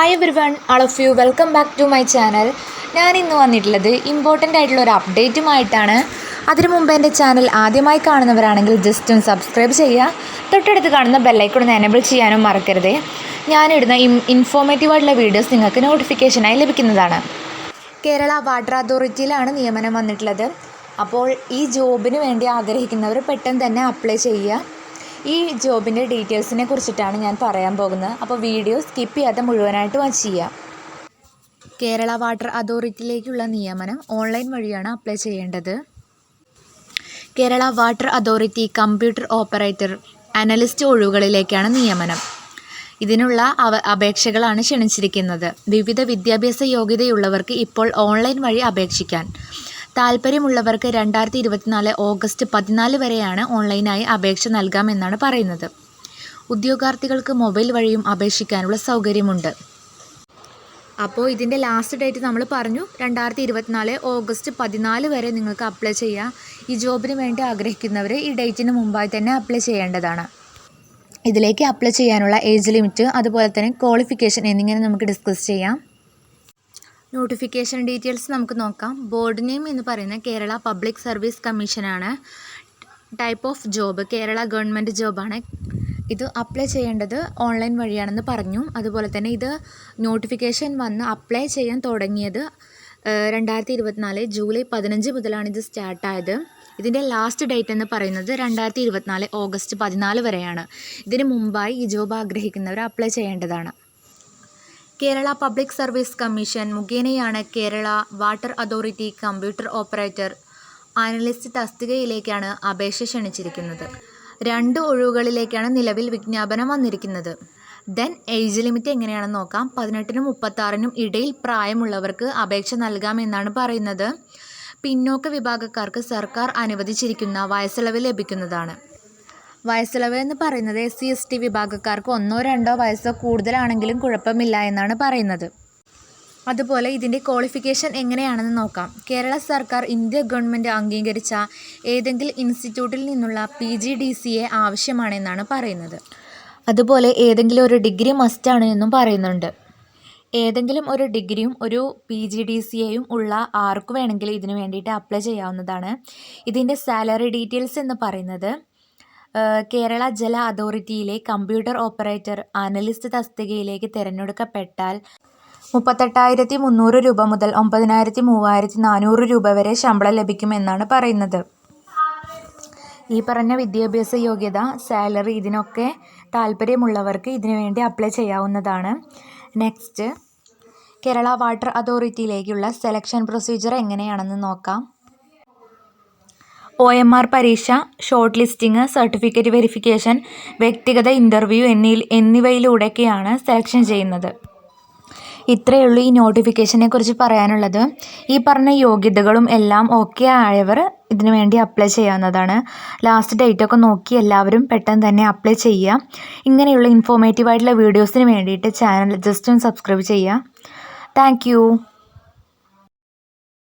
Hi everyone, all of you welcome back to my channel. ഞാൻ ഇന്ന് വന്നിട്ടുള്ളത് important ആയിട്ടുള്ള ഒരു അപ്ഡേറ്റുമായിട്ടാണ്. അതിനു മുമ്പ് എൻ്റെ ചാനൽ ആദ്യമായി കാണുന്നവരാണെങ്കിൽ ജസ്റ്റ് ഒന്ന് സബ്സ്ക്രൈബ് ചെയ്യുക. തൊട്ടടുത്ത് കാണുന്ന ബെല്ലൈക്കൺ ഒന്ന് എനേബിൾ ചെയ്യാനും മറക്കരുത്. ഞാനിടുന്ന ഇൻഫോർമേറ്റീവായിട്ടുള്ള വീഡിയോസ് നിങ്ങൾക്ക് നോട്ടിഫിക്കേഷനായി ലഭിക്കുന്നതാണ്. കേരള വാട്ടർ അതോറിറ്റിയിലാണ് നിയമനം വന്നിട്ടുള്ളത്. അപ്പോൾ ഈ ജോബിന് വേണ്ടി ആഗ്രഹിക്കുന്നവർ പെട്ടെന്ന് തന്നെ അപ്ലൈ ചെയ്യുക. ഈ ജോബിൻ്റെ ഡീറ്റെയിൽസിനെ കുറിച്ചിട്ടാണ് ഞാൻ പറയാൻ പോകുന്നത്. അപ്പോൾ വീഡിയോ സ്കിപ്പ് ചെയ്യാതെ മുഴുവനായിട്ട് വാച്ച് ചെയ്യുക. കേരള വാട്ടർ അതോറിറ്റിയിലേക്കുള്ള നിയമനം ഓൺലൈൻ വഴിയാണ് അപ്ലൈ ചെയ്യേണ്ടത്. Kerala Water Authority computer operator analyst ഒഴിവുകളിലേക്കാണ് നിയമനം. ഇതിനുള്ള അപേക്ഷകളാണ് ക്ഷണിച്ചിരിക്കുന്നത്. വിവിധ വിദ്യാഭ്യാസ യോഗ്യതയുള്ളവർക്ക് ഇപ്പോൾ ഓൺലൈൻ വഴി അപേക്ഷിക്കാൻ. താൽപ്പര്യമുള്ളവർക്ക് 2024 ഓഗസ്റ്റ് 14 വരെയാണ് ഓൺലൈനായി അപേക്ഷ നൽകാമെന്നാണ് പറയുന്നത്. ഉദ്യോഗാർത്ഥികൾക്ക് മൊബൈൽ വഴിയും അപേക്ഷിക്കാനുള്ള സൗകര്യമുണ്ട്. അപ്പോൾ ഇതിൻ്റെ ലാസ്റ്റ് ഡേറ്റ് നമ്മൾ പറഞ്ഞു, 2024 ഓഗസ്റ്റ് 14 വരെ നിങ്ങൾക്ക് അപ്ലൈ ചെയ്യാം. ഈ ജോബിന് വേണ്ടി ആഗ്രഹിക്കുന്നവർ ഈ ഡേറ്റിന് മുമ്പായി തന്നെ അപ്ലൈ ചെയ്യേണ്ടതാണ്. ഇതിലേക്ക് അപ്ലൈ ചെയ്യാനുള്ള ഏജ് ലിമിറ്റ്, അതുപോലെ തന്നെ ക്വാളിഫിക്കേഷൻ എന്നിങ്ങനെ നമുക്ക് ഡിസ്കസ് ചെയ്യാം. നോട്ടിഫിക്കേഷൻ ഡീറ്റെയിൽസ് നമുക്ക് നോക്കാം. ബോർഡ് നെയിം എന്ന് പറയുന്നത് കേരള പബ്ലിക് സർവീസ് കമ്മീഷനാണ്. Type of job Kerala government ജോബാണ്. ഇത് അപ്ലൈ ചെയ്യേണ്ടത് ഓൺലൈൻ വഴിയാണെന്ന് പറഞ്ഞു. അതുപോലെ തന്നെ ഇത് നോട്ടിഫിക്കേഷൻ വന്ന് അപ്ലൈ ചെയ്യാൻ തുടങ്ങിയത് 2024 ജൂലൈ 15 മുതലാണ് ഇത് സ്റ്റാർട്ടായത്. ഇതിൻ്റെ ലാസ്റ്റ് ഡേറ്റ് എന്ന് പറയുന്നത് 2024 ഓഗസ്റ്റ് 14 വരെയാണ്. ഇതിന് മുമ്പായി ഈ ജോബ് ആഗ്രഹിക്കുന്നവർ അപ്ലൈ ചെയ്യേണ്ടതാണ്. കേരള പബ്ലിക് സർവീസ് കമ്മീഷൻ മുഖേനയാണ് Kerala Water Authority computer operator analyst തസ്തികയിലേക്കാണ് അപേക്ഷ ക്ഷണിച്ചിരിക്കുന്നത്. 2 ഒഴിവുകളിലേക്കാണ് നിലവിൽ വിജ്ഞാപനം വന്നിരിക്കുന്നത്. ദെൻ ഏജ് ലിമിറ്റ് എങ്ങനെയാണെന്ന് നോക്കാം. 18നും 36നും ഇടയിൽ പ്രായമുള്ളവർക്ക് അപേക്ഷ നൽകാമെന്നാണ് പറയുന്നത്. പിന്നോക്ക വിഭാഗക്കാർക്ക് സർക്കാർ അനുവദിച്ചിരിക്കുന്ന വയസ്സിളവ് ലഭിക്കുന്നതാണ്. വയസ്സിളവ് എന്ന് പറയുന്നത് SC/ST വിഭാഗക്കാർക്ക് 1-2 വയസ്സോ കൂടുതലാണെങ്കിലും കുഴപ്പമില്ല എന്നാണ് പറയുന്നത്. അതുപോലെ ഇതിൻ്റെ ക്വാളിഫിക്കേഷൻ എങ്ങനെയാണെന്ന് നോക്കാം. കേരള സർക്കാർ ഇന്ത്യ ഗവൺമെൻറ് അംഗീകരിച്ച ഏതെങ്കിലും ഇൻസ്റ്റിറ്റ്യൂട്ടിൽ നിന്നുള്ള PGDCA ആവശ്യമാണെന്നാണ് പറയുന്നത്. അതുപോലെ ഏതെങ്കിലും ഒരു ഡിഗ്രി മസ്റ്റാണ് എന്നും പറയുന്നുണ്ട്. ഏതെങ്കിലും ഒരു ഡിഗ്രിയും ഒരു PGDCAയും ഉള്ള ആർക്ക് വേണമെങ്കിലും ഇതിനു വേണ്ടിയിട്ട് അപ്ലൈ ചെയ്യാവുന്നതാണ്. ഇതിൻ്റെ സാലറി ഡീറ്റെയിൽസ് എന്ന് പറയുന്നത് കേരള ജല അതോറിറ്റിയിലെ കമ്പ്യൂട്ടർ ഓപ്പറേറ്റർ അനലിസ്റ്റ് തസ്തികയിലേക്ക് തിരഞ്ഞെടുക്കപ്പെട്ടാൽ 38,300 രൂപ മുതൽ 93,400 രൂപ വരെ ശമ്പളം ലഭിക്കുമെന്നാണ് പറയുന്നത്. ഈ പറഞ്ഞ വിദ്യാഭ്യാസ യോഗ്യത, സാലറി ഇതിനൊക്കെ താല്പര്യമുള്ളവർക്ക് ഇതിനു വേണ്ടി അപ്ലൈ ചെയ്യാവുന്നതാണ്. നെക്സ്റ്റ്, കേരള വാട്ടർ അതോറിറ്റിയിലേക്കുള്ള സെലക്ഷൻ പ്രൊസീജിയർ എങ്ങനെയാണെന്ന് നോക്കാം. OMR പരീക്ഷ, ഷോർട്ട് ലിസ്റ്റിംഗ്, സർട്ടിഫിക്കറ്റ് വെരിഫിക്കേഷൻ, വ്യക്തിഗത ഇൻ്റർവ്യൂ എന്നിവയിലൂടെയൊക്കെയാണ് സെലക്ഷൻ ചെയ്യുന്നത്. ഇത്രയേ ഉള്ളൂ ഈ നോട്ടിഫിക്കേഷനെ കുറിച്ച് പറയാനുള്ളത്. ഈ പറഞ്ഞ യോഗ്യതകളും എല്ലാം ഓക്കെ ആയവർ ഇതിനു വേണ്ടി അപ്ലൈ ചെയ്യാവുന്നതാണ്. ലാസ്റ്റ് ഡേറ്റൊക്കെ നോക്കി എല്ലാവരും പെട്ടെന്ന് തന്നെ അപ്ലൈ ചെയ്യുക. ഇങ്ങനെയുള്ള ഇൻഫോർമേറ്റീവായിട്ടുള്ള വീഡിയോസിന് വേണ്ടിയിട്ട് ചാനൽ ജസ്റ്റ് ഒന്ന് സബ്സ്ക്രൈബ് ചെയ്യുക. താങ്ക്